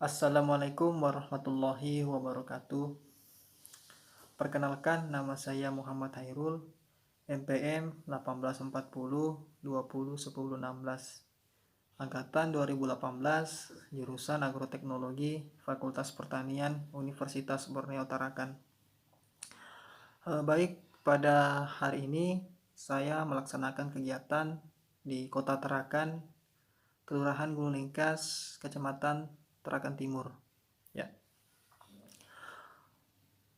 Assalamualaikum warahmatullahi wabarakatuh. Perkenalkan, nama saya Muhammad Hairul, NPM 1840 20 10 16, angkatan 2018, jurusan Agroteknologi, Fakultas Pertanian, Universitas Borneo Tarakan. Baik, pada hari ini saya melaksanakan kegiatan di Kota Tarakan, Kelurahan Gunung Lingkas, Kecamatan Tarakan Timur. Ya.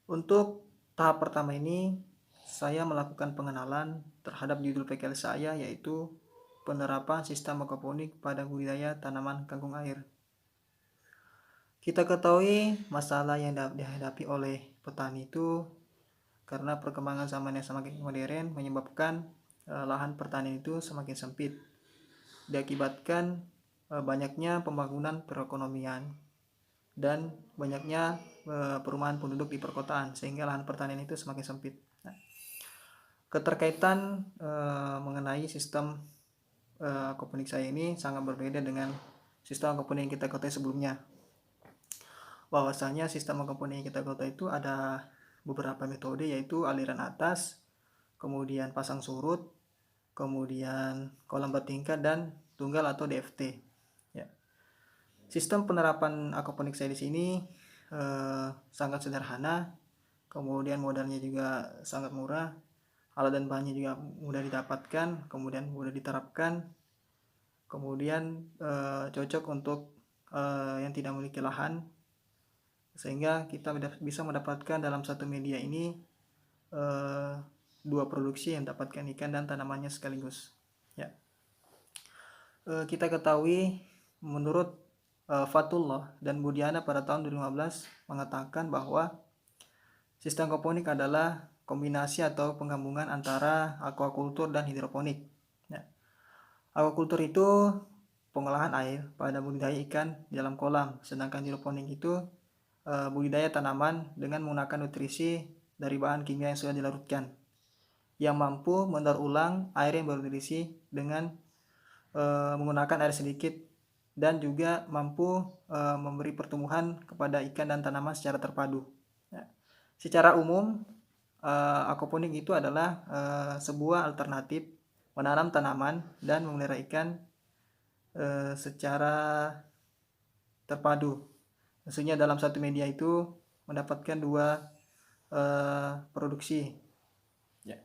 Untuk tahap pertama ini, saya melakukan pengenalan terhadap judul PKL saya, yaitu penerapan sistem aquaponik pada budidaya tanaman kangkung air. Kita ketahui masalah yang dihadapi oleh petani itu karena perkembangan zaman yang semakin modern menyebabkan lahan pertanian itu semakin sempit, diakibatkan banyaknya pembangunan perekonomian dan banyaknya perumahan penduduk di perkotaan, sehingga lahan pertanian itu semakin sempit. Nah, keterkaitan mengenai sistem aquaponik saya ini sangat berbeda dengan sistem aquaponik yang kita ketahui sebelumnya. Bahwasanya sistem aquaponik yang kita ketahui itu ada beberapa metode, yaitu aliran atas, kemudian pasang surut, kemudian kolam bertingkat, dan tunggal atau DFT. Ya. Sistem penerapan aquaponik saya di sini sangat sederhana, kemudian modalnya juga sangat murah, alat dan bahannya juga mudah didapatkan, kemudian mudah diterapkan, kemudian cocok untuk yang tidak memiliki lahan, sehingga kita bisa mendapatkan dalam satu media ini dua produksi yang mendapatkan ikan dan tanamannya sekaligus. Ya. Kita ketahui menurut Fatullah dan Budiana pada tahun 2015 mengatakan bahwa sistem aquaponik adalah kombinasi atau penggabungan antara aquaculture dan hidroponik. Ya. Aquaculture itu pengolahan air pada budidaya ikan di dalam kolam, sedangkan hidroponik itu budidaya tanaman dengan menggunakan nutrisi dari bahan kimia yang sudah dilarutkan, yang mampu mendaur ulang air yang bernutrisi dengan menggunakan air sedikit, dan juga mampu memberi pertumbuhan kepada ikan dan tanaman secara terpadu. Ya. Secara umum, aquaponik itu adalah sebuah alternatif menanam tanaman dan memelihara ikan secara terpadu. Maksudnya dalam satu media itu mendapatkan dua produksi. Ya.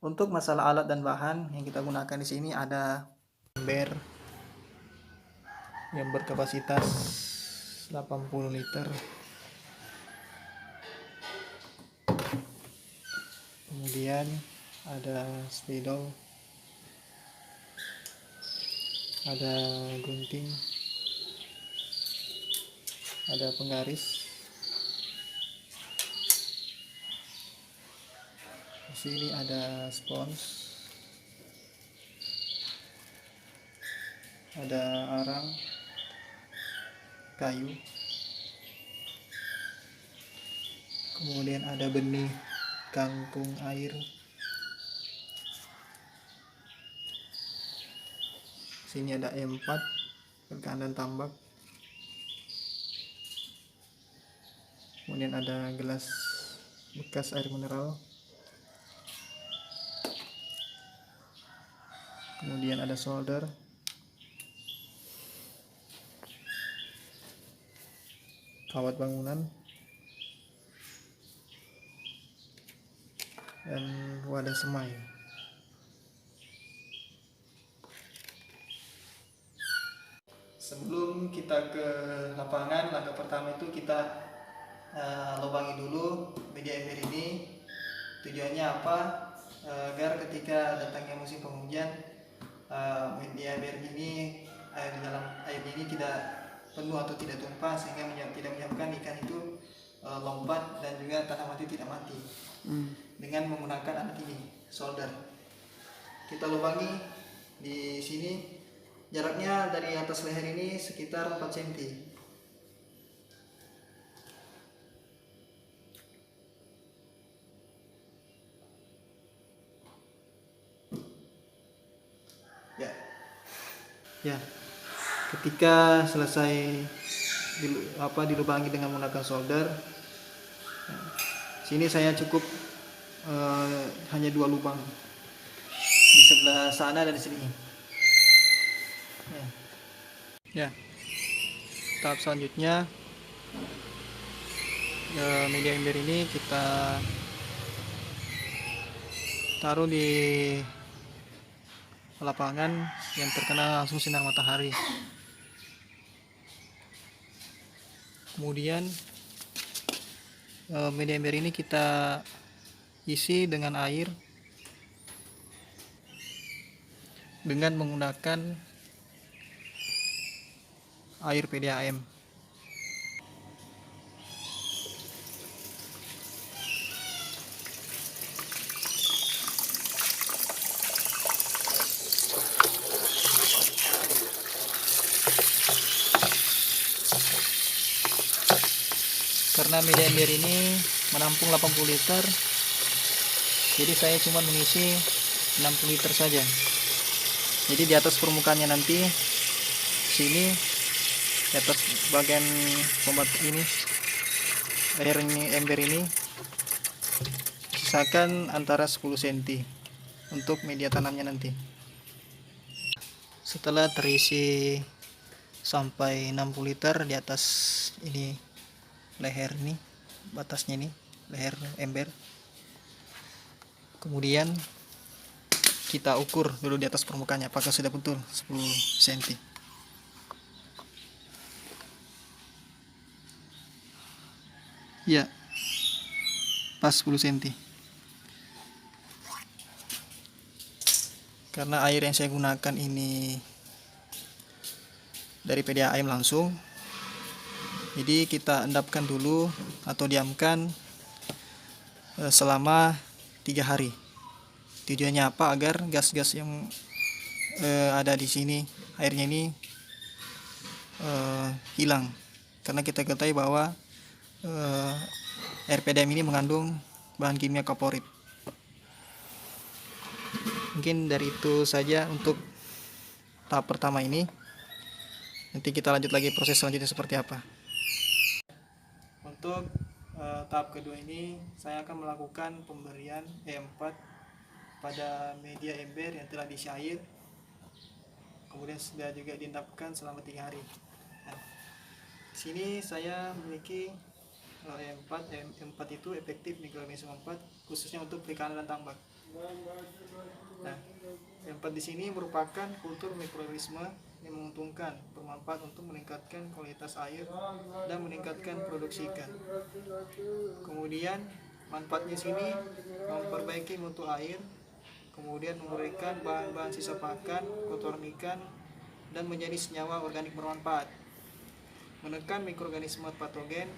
Untuk masalah alat dan bahan yang kita gunakan di sini ada ember yang berkapasitas 80 liter, kemudian ada spidol, ada gunting, ada penggaris. Di sini ada spons, ada arang, kayu, kemudian ada benih kangkung air. Sini ada E4, rekanan dan tambak. Kemudian ada gelas bekas air mineral. Kemudian ada solder. Kawat bangunan. Dan wadah semai. Sebelum kita ke lapangan, langkah pertama itu kita lubangi dulu media ember ini. Tujuannya apa? Agar ketika datangnya musim penghujan, media ember ini, air di dalam air ini tidak penuh atau tidak tumpah, sehingga tidak menyebabkan ikan itu lompat dan juga tanaman itu tidak mati. Dengan menggunakan alat ini, solder. Kita lubangi di sini, jaraknya dari atas leher ini sekitar 4 cm. Ya. Ketika selesai dilubangi dengan menggunakan solder, sini saya cukup hanya 2 lubang di sebelah sana dan di sini. Ya, tahap selanjutnya media ember ini kita taruh di lapangan yang terkena langsung sinar matahari. Kemudian media ember ini kita isi dengan air dengan menggunakan air PDAM. Karena media ember ini menampung 80 liter, jadi saya cuma mengisi 60 liter saja. Jadi di atas permukaannya nanti sini, di atas bagian pembat ini, air ini, ember ini sisakan antara 10 cm untuk media tanamnya nanti. Setelah terisi sampai 60 liter di atas ini, leher ini, batasnya ini, leher ember, kemudian kita ukur dulu di atas permukaannya apakah sudah betul 10 cm. Ya, pas 10 cm. Karena air yang saya gunakan ini dari PDAM langsung, jadi kita endapkan dulu atau diamkan selama 3 hari. Tujuannya apa? Agar gas-gas yang ada di sini, airnya ini hilang. Karena kita ketahui bahwa air PDAM ini mengandung bahan kimia kaporit. Mungkin dari itu saja untuk tahap pertama ini. Nanti kita lanjut lagi proses selanjutnya seperti apa. Untuk tahap kedua ini saya akan melakukan pemberian E4 pada media ember yang telah diisi air, kemudian sudah juga diendapkan selama 3 hari. Nah, sini saya memiliki E4. E4 itu efektif mikroorganisme 4, khususnya untuk perikanan dan tambak. Nah, E4 di sini merupakan kultur mikroorganisme yang menguntungkan, bermanfaat untuk meningkatkan kualitas air dan meningkatkan produksi ikan. Kemudian manfaatnya sini memperbaiki mutu air, kemudian memberikan bahan-bahan sisa pakan, kotoran ikan, dan menjadi senyawa organik bermanfaat, menekan mikroorganisme patogen,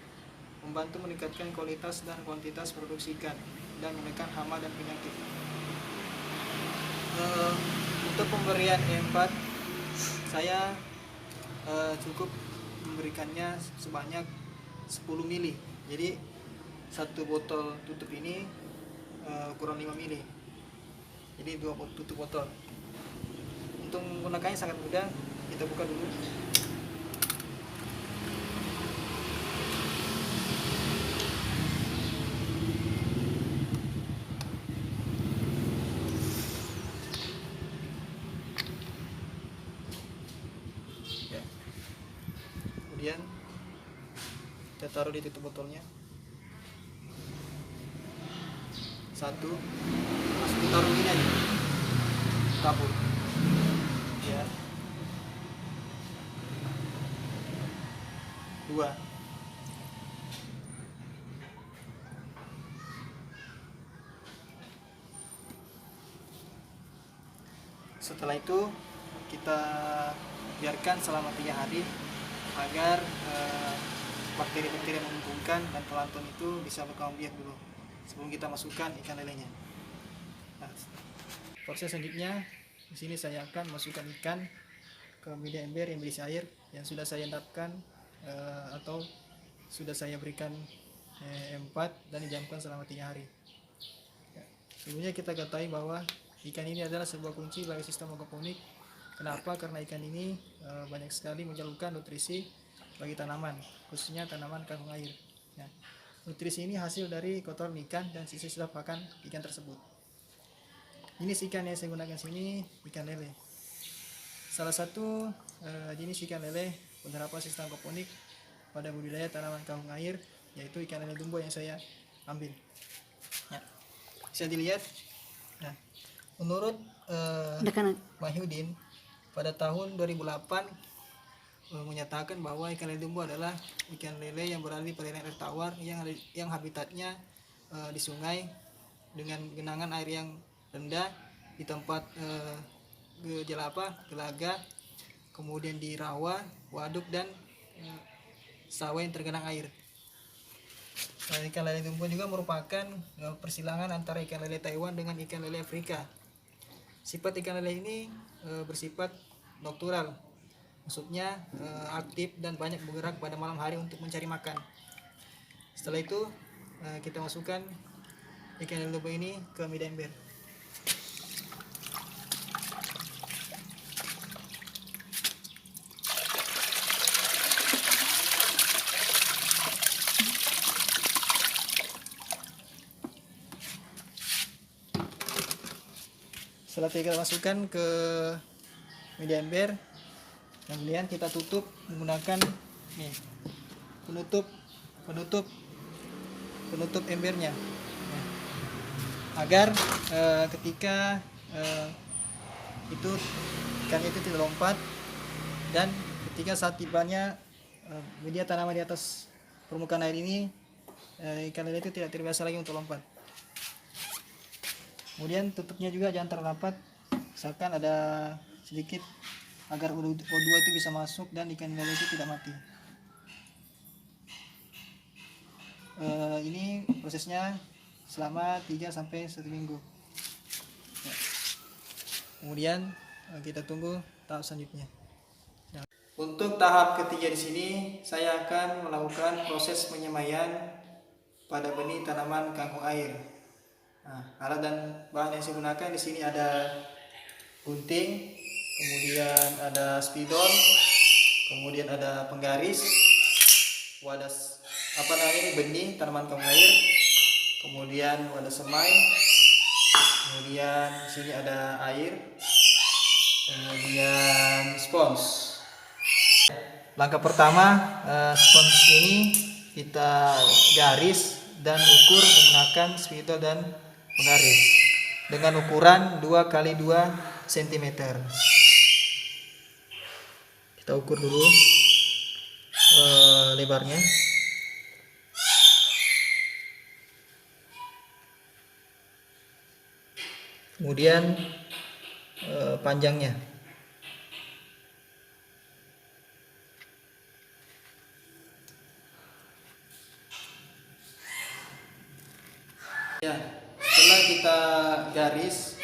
membantu meningkatkan kualitas dan kuantitas produksi ikan, dan menekan hama dan penyakit. Untuk pemberian E4 saya cukup memberikannya sebanyak 10 mili. Jadi satu botol tutup ini ukuran 5 mili. Jadi 2 tutup botol. Untuk menggunakannya sangat mudah. Kita buka dulu. Kemudian kita taruh di tutup botolnya. Satu, langsung taruh ini aja, tabur. Ya. Dua. Setelah itu kita biarkan selama 3 hari agar bakteri-bakteri yang menguntungkan dan plankton itu bisa berkembang biak dulu sebelum kita masukkan ikan lelenya. Nah, proses selanjutnya di sini saya akan masukkan ikan ke media ember yang berisi air yang sudah saya endapkan atau sudah saya berikan E4 dan didiamkan selama 3 hari. Ya, sebelumnya kita ketahui bahwa ikan ini adalah sebuah kunci bagi sistem aquaponik Kenapa? Karena ikan ini banyak sekali menyalurkan nutrisi bagi tanaman, khususnya tanaman kangkung air. Ya. Nutrisi ini hasil dari kotoran ikan dan sisa-sisa pakan ikan tersebut. Jenis ikan yang saya gunakan sini ikan lele. Salah satu jenis ikan lele penerapan sistem aquaponik pada budidaya tanaman kangkung air, yaitu ikan lele dumbo yang saya ambil. Ya. Bisa dilihat. Nah, menurut Mahyudin pada tahun 2008 menyatakan bahwa ikan lele dumbo adalah ikan lele yang berada di perairan air tawar yang habitatnya di sungai dengan genangan air yang rendah, di tempat gelaga, kemudian di rawa, waduk, dan sawah yang tergenang air. Ikan lele dumbo juga merupakan persilangan antara ikan lele Taiwan dengan ikan lele Afrika. Sifat ikan lele ini bersifat noktural, maksudnya aktif dan banyak bergerak pada malam hari untuk mencari makan. Setelah itu kita masukkan ikan lele dumbo ini ke media ember. Setelah kita masukkan ke media ember, kemudian kita tutup menggunakan penutup embernya, agar ketika itu ikan itu tidak lompat, dan ketika saat tibanya media tanaman di atas permukaan air ini, ikan lele itu tidak terbiasa lagi untuk lompat. Kemudian tutupnya juga jangan terlalu rapat, misalkan ada sedikit, agar O2 itu bisa masuk dan ikan lele itu tidak mati. Ini prosesnya selama 3-1 minggu. Ya. Kemudian kita tunggu tahap selanjutnya. Ya. Untuk tahap ketiga di sini saya akan melakukan proses penyemaian pada benih tanaman kangkung air. Nah, alat dan bahan yang saya gunakan di sini ada gunting, kemudian ada spidol, kemudian ada penggaris, wadah benih tanaman kangkung air, kemudian wadah semai, kemudian di sini ada air, kemudian spons. Langkah pertama, spons ini kita garis dan ukur menggunakan spidol dan penggaris dengan ukuran 2x2 cm. Kita ukur dulu lebarnya. Kemudian panjangnya. Ya, setelah kita garis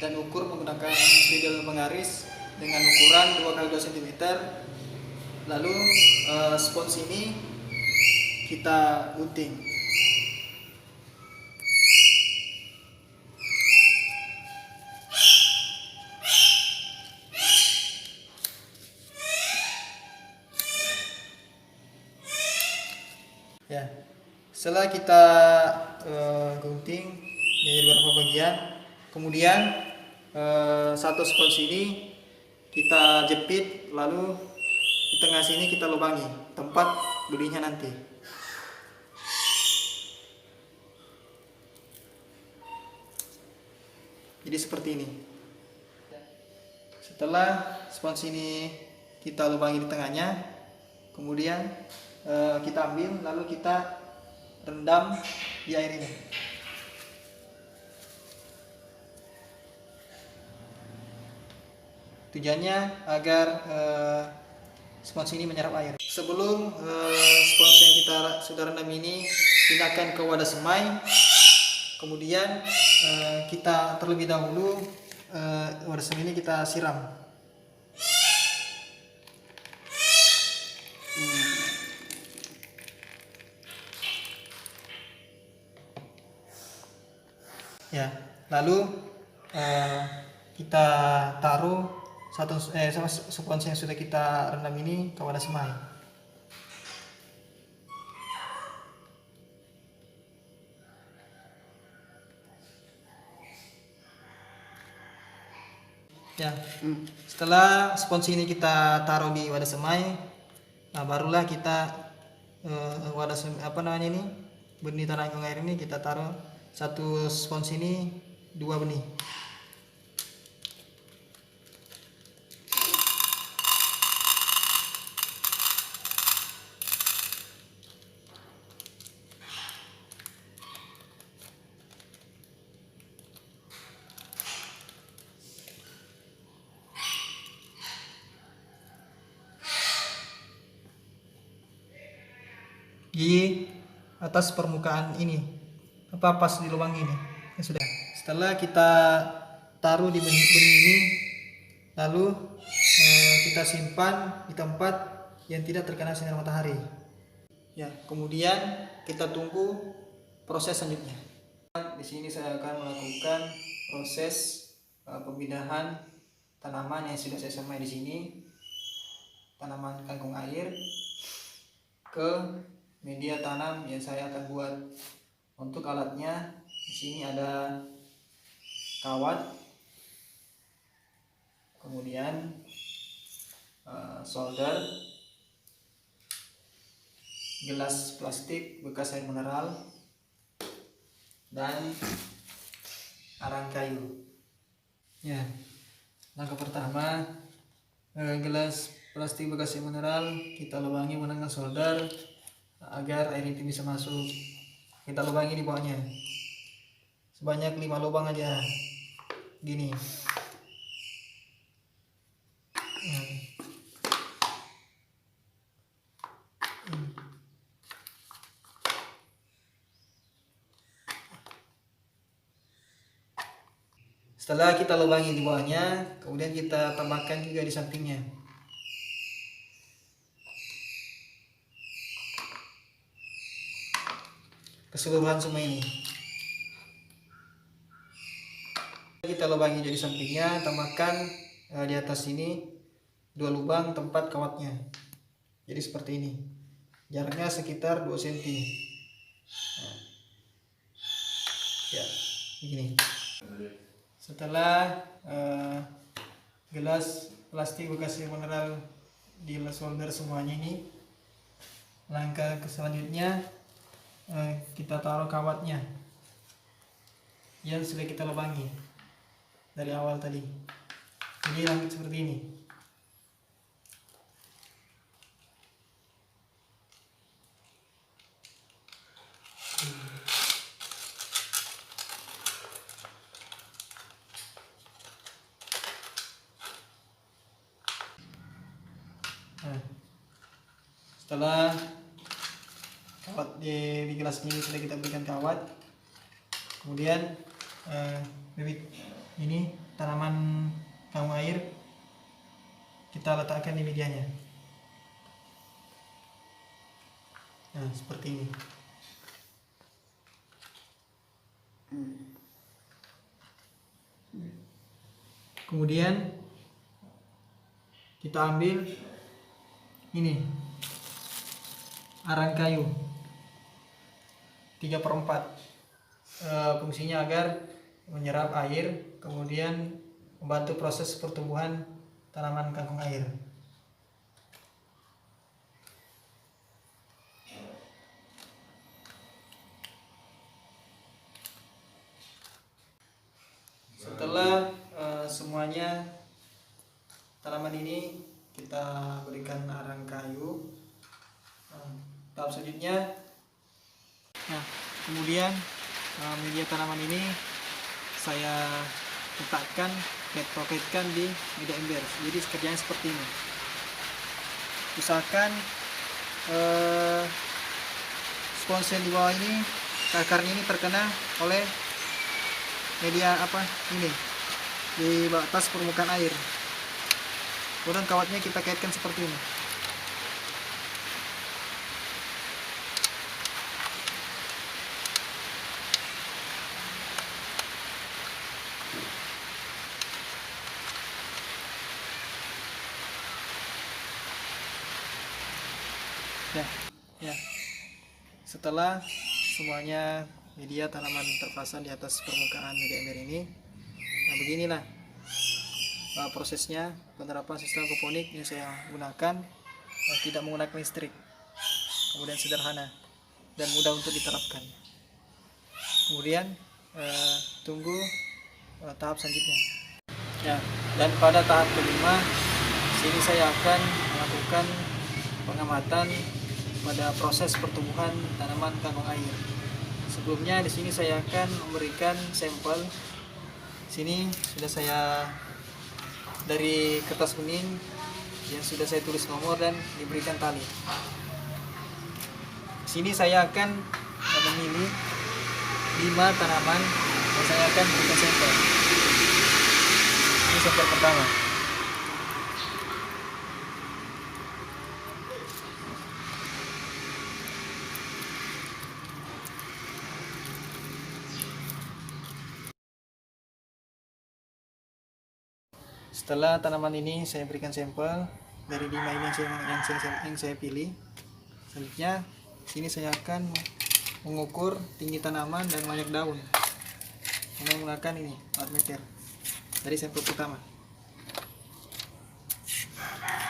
dan ukur menggunakan spidol penggaris dengan ukuran 2x2 cm, lalu spons ini kita gunting. Ya, setelah kita gunting menjadi beberapa bagian, kemudian satu spons ini kita jepit, lalu di tengah sini kita lubangi tempat belinya nanti. Jadi seperti ini. Setelah spons ini kita lubangi di tengahnya, kemudian kita ambil, lalu kita rendam di air ini. Tujuannya agar spons ini menyerap air. Sebelum spons yang kita sudah rendam ini pindahkan ke wadah semai, kemudian kita terlebih dahulu wadah semai ini kita siram. Ya, lalu kita taruh spons yang sudah kita rendam ini ke wadah semai. Ya, setelah spons ini kita taruh di wadah semai, nah barulah kita benih tanah kangkung air ini kita taruh satu spons ini 2 benih. Di atas permukaan ini pas di lubang ini ya sudah. Setelah kita taruh di benih ini, lalu kita simpan di tempat yang tidak terkena sinar matahari ya. Kemudian kita tunggu proses selanjutnya. Di sini saya akan melakukan proses pemindahan tanaman yang sudah saya semai di sini, tanaman kangkung air, ke media tanam yang saya akan buat. Untuk alatnya di sini ada kawat, kemudian solder, gelas plastik bekas air mineral, dan arang kayu. Ya, langkah pertama, gelas plastik bekas air mineral kita lubangi menggunakan solder agar air itu bisa masuk. Kita lubangi di bawahnya sebanyak 5 lubang aja gini. Setelah kita lubangi di bawahnya, kemudian kita tambahkan juga di sampingnya. Keseluruhan semua ini kita lubangi jadi sampingnya, tambahkan di atas ini 2 lubang tempat kawatnya. Jadi seperti ini, jaraknya sekitar 2 cm. Ya, begini. Setelah gelas plastik bekas air mineral di solder semuanya ini, langkah selanjutnya kita taruh kawatnya yang sudah kita lubangi dari awal tadi. Jadi langkah seperti ini. Nah, setelah kawat di gelas ini sudah kita berikan kawat, kemudian bibit ini tanaman kangkung air kita letakkan di medianya. Nah, seperti ini. Kemudian kita ambil ini arang kayu 3/4, fungsinya agar menyerap air, kemudian membantu proses pertumbuhan tanaman kangkung air. Setelah semuanya tanaman ini kita berikan arang kayu, tahap selanjutnya, nah kemudian media tanaman ini saya letakkan, paketkan di media ember. Jadi kerjanya seperti ini. Usahakan spons yang di bawah ini, akarnya ini terkena oleh media ini di atas permukaan air. Kemudian kawatnya kita kaitkan seperti ini. Ya, ya. Setelah semuanya media tanaman terpasang di atas permukaan media ember ini, nah beginilah prosesnya penerapan sistem aquaponik yang saya gunakan, tidak menggunakan listrik, kemudian sederhana dan mudah untuk diterapkan. Kemudian tunggu tahap selanjutnya. Ya, dan pada tahap kelima, sini saya akan melakukan pengamatan pada proses pertumbuhan tanaman kangkung air. Sebelumnya di sini saya akan memberikan sampel. Sini sudah saya dari kertas kuning yang sudah saya tulis nomor dan diberikan tali. Sini saya akan memilih 5 tanaman yang saya akan berikan sampel. Ini sampel pertama. Setelah tanaman ini saya berikan sampel dari 5 ini yang saya pilih. Selanjutnya sini saya akan mengukur tinggi tanaman dan banyak daun dengan menggunakan ini 4 meter dari sampel pertama.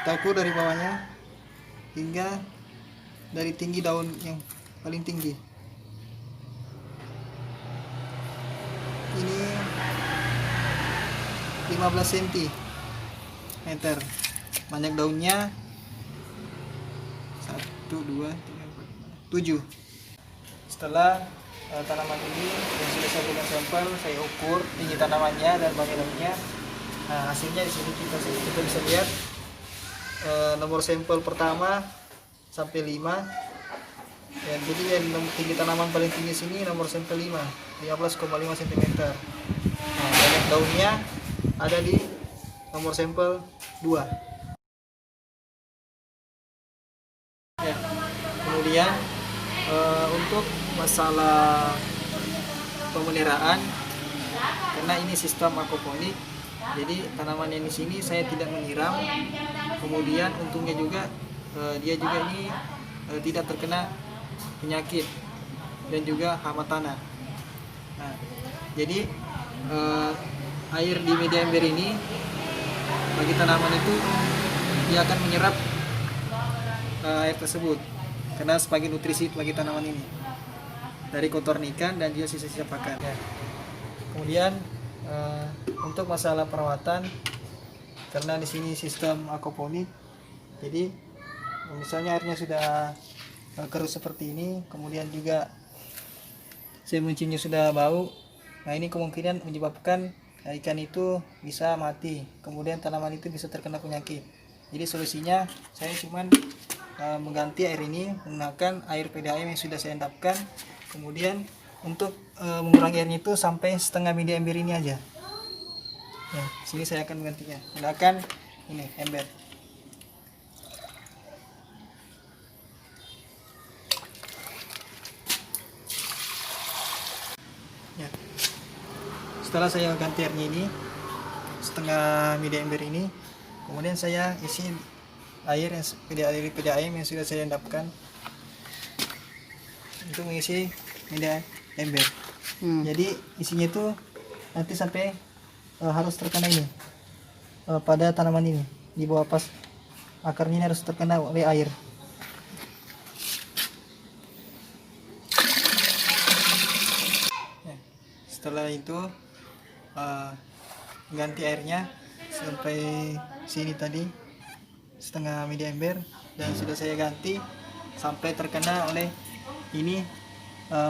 Kita ukur dari bawahnya hingga dari tinggi daun yang paling tinggi. Ini 15 cm. Banyak daunnya 1, 2, 3, 4, 7. Setelah tanaman ini yang sudah saya berikan sampel, saya ukur tinggi tanamannya dan banyak daunnya. Nah, hasilnya di sini kita bisa lihat nomor sampel pertama sampai 5. Ya, jadi yang tinggi tanaman paling tinggi sini nomor sampel 5, 15,5 cm. Nah, banyak daunnya ada di nomor sampel 2. Ya, kemudian untuk masalah pemeliharaan, karena ini sistem aquaponik, jadi tanaman yang di sini saya tidak menyiram. Kemudian untungnya juga dia juga ini tidak terkena penyakit dan juga hama tanah. Nah, jadi air di media ember ini bagi tanaman itu dia akan menyerap air tersebut karena sebagai nutrisi bagi tanaman ini dari kotoran ikan dan juga sisa-sisa pakan. Ya. Kemudian untuk masalah perawatan, karena di sini sistem aquaponik, jadi misalnya airnya sudah keruh seperti ini, kemudian juga saya menciumnya sudah bau, nah ini kemungkinan menyebabkan ikan itu bisa mati, kemudian tanaman itu bisa terkena penyakit. Jadi solusinya saya cuman mengganti air ini menggunakan air PDAM yang sudah saya endapkan. Kemudian untuk mengurangi airnya itu sampai setengah media ember ini aja. Ya, sini saya akan menggantinya menggunakan ini ember. Ya. Setelah saya ganti airnya ini setengah media ember ini, kemudian saya isi air yang PDAM yang sudah saya endapkan untuk mengisi media ember. Jadi isinya itu nanti sampai harus terkena ini pada tanaman ini, di bawah pas akarnya ini harus terkena oleh air. Ya, setelah itu ganti airnya sampai sini tadi setengah media ember, dan sudah saya ganti sampai terkena oleh ini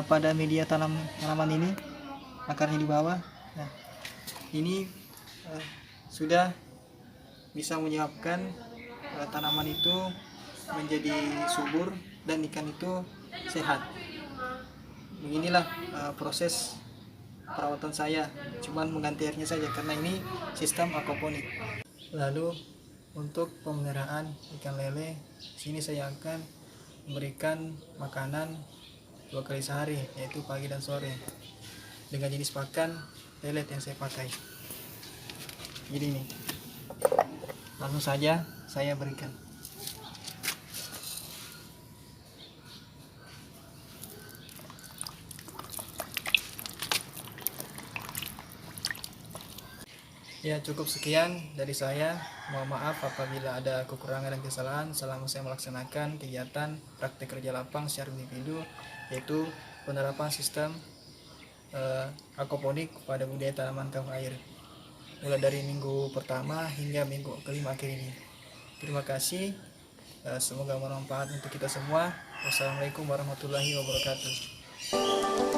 pada media tanaman ini, akarnya di bawah. Nah, ini sudah bisa menyebabkan tanaman itu menjadi subur dan ikan itu sehat. Beginilah proses perawatan saya, cuman mengganti airnya saja karena ini sistem aquaponik. Lalu untuk pemeliharaan ikan lele, sini saya akan memberikan makanan 2 kali sehari, yaitu pagi dan sore, dengan jenis pakan pelet yang saya pakai. Jadi ini langsung saja saya berikan. Ya, cukup sekian dari saya. Mohon maaf apabila ada kekurangan dan kesalahan selama saya melaksanakan kegiatan praktek kerja lapang secara individu, yaitu penerapan sistem aquaponik pada budaya tanaman kayu air, mulai dari minggu pertama hingga minggu kelima akhir ini. Terima kasih. Semoga bermanfaat untuk kita semua. Wassalamualaikum warahmatullahi wabarakatuh.